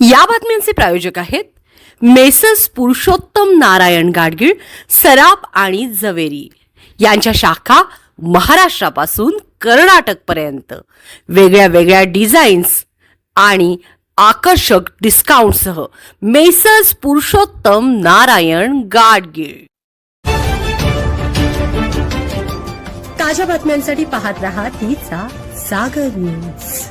या बातम्यांचे प्रायोजक आहेत मेसर्स पुरुषोत्तम नारायण गाडगीळ, सराफ आणि जवेरी यांच्या शाखा महाराष्ट्रापासून कर्नाटकपर्यंत वेगळ्या वेगळ्या डिझाईन्स आणि आकर्षक डिस्काउंटसह मेसर्स पुरुषोत्तम नारायण गाडगीळ। ताज्या बातम्यांसाठी पाहत रहा तिचा सागर न्यूज।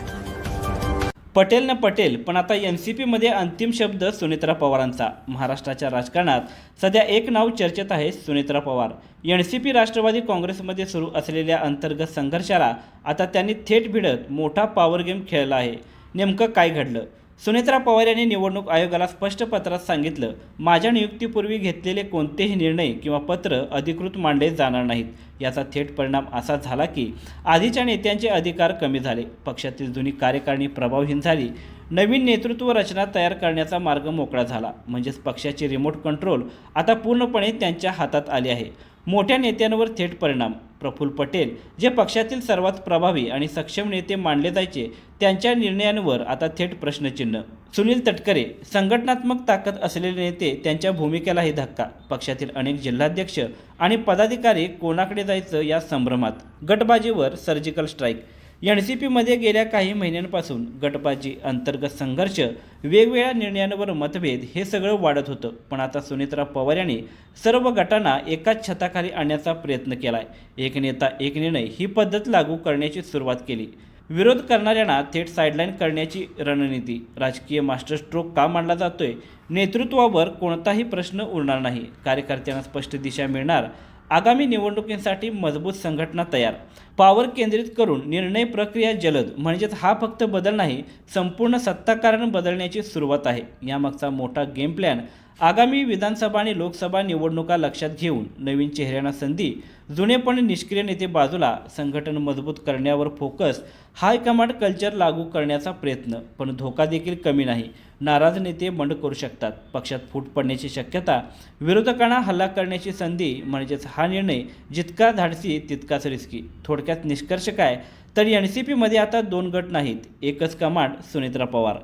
पटेल न पटेल, पण आता एनसीपी मध्ये अंतिम शब्द सुनेत्रा पवारांचा। महाराष्ट्राच्या राजकारणात सध्या एक नाव चर्चेत आहे, सुनेत्रा पवार। एनसीपी राष्ट्रवादी काँग्रेसमध्ये सुरू असलेल्या अंतर्गत संघर्षाला आता त्यांनी थेट भिडत मोठा पॉवर गेम खेळला आहे। नेमकं काय घडलं? सुनेत्रा पवार यांनी निवडणूक आयोगाला स्पष्ट पत्रात सांगितलं, माझ्या नियुक्तीपूर्वी घेतलेले कोणतेही निर्णय किंवा पत्र अधिकृत मांडले जाणार नाहीत। याचा थेट परिणाम असा झाला की आधीच्या नेत्यांचे अधिकार कमी झाले, पक्षातील जुनी कार्यकारिणी प्रभावहीन झाली, नवीन नेतृत्व रचना तयार करण्याचा मार्ग मोकळा झाला। म्हणजेच पक्षाचे रिमोट कंट्रोल आता पूर्णपणे त्यांच्या हातात आले आहे। मोठ्या नेत्यांवर थेट परिणाम। प्रफुल्ल पटेल, जे पक्षातील सर्वात प्रभावी आणि सक्षम नेते मानले जायचे, त्यांच्या निर्णयांवर आता थेट प्रश्नचिन्ह। सुनील तटकरे, संघटनात्मक ताकद असलेले नेते, त्यांच्या भूमिकेलाही धक्का। पक्षातील अनेक जिल्हाध्यक्ष आणि पदाधिकारी कोणाकडे जायचं या संभ्रमात। गटबाजीवर सर्जिकल स्ट्राईक। एनसीपीमध्ये गेल्या काही महिन्यांपासून गटबाजी, अंतर्गत संघर्ष, वेगवेगळ्या निर्णयांवर मतभेद हे सगळं वाढत होतं। पण आता सुनेत्रा पवार यांनी सर्व गटांना एकाच छताखाली आणण्याचा प्रयत्न केलाय। एक नेता एक निर्णय ही पद्धत लागू करण्याची सुरुवात केली। विरोध करणाऱ्यांना थेट साईडलाईन करण्याची रणनीती। राजकीय मास्टर स्ट्रोक का मांडला जातोय? नेतृत्वावर कोणताही प्रश्न उरणार नाही, कार्यकर्त्यांना स्पष्ट दिशा मिळणार, आगामी निवडणुकीसाठी मजबूत संघटना तयार, पॉवर केंद्रित करून निर्णय प्रक्रिया जलद। म्हणजेच हा फक्त बदल नाही, संपूर्ण सत्ताकारण बदलण्याची सुरुवात आहे। यामागचा मोठा गेम प्लॅन आगामी विधानसभा आणि लोकसभा निवडणुका लक्षात घेऊन नवीन चेहऱ्यांना संधी, जुने पण निष्क्रिय नेते बाजूला, संघटन मजबूत करण्यावर फोकस, हायकमांड कल्चर लागू करण्याचा प्रयत्न। पण धोका देखील कमी नाही, नाराज नेते बंड करू शकतात, पक्षात फूट पडण्याची शक्यता, विरोधकांना हल्ला करण्याची संधी। म्हणजेच हा निर्णय जितका धाडसी तितकाच रिस्की। थोडक्यात निष्कर्ष काय, तर एनसीपीमध्ये आता दोन गट नाहीत, एकच कमांड, सुनेत्रा पवार।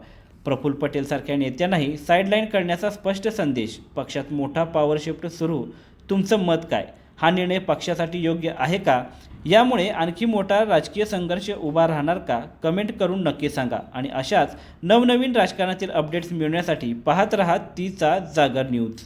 प्रफुल्ल पटेल सारख्या नेत्यांनाही साईडलाईन करण्याचा स्पष्ट संदेश। पक्षात मोठा पॉवर शिफ्ट सुरू। तुमचं मत काय? हा निर्णय पक्षासाठी योग्य आहे का? यामुळे आणखी मोठा राजकीय संघर्ष उभा राहणार का? कमेंट करून नक्की सांगा। आणि अशाच नवनवीन राजकारणातील अपडेट्स मिळवण्यासाठी पाहत रहा तिचा जागर न्यूज।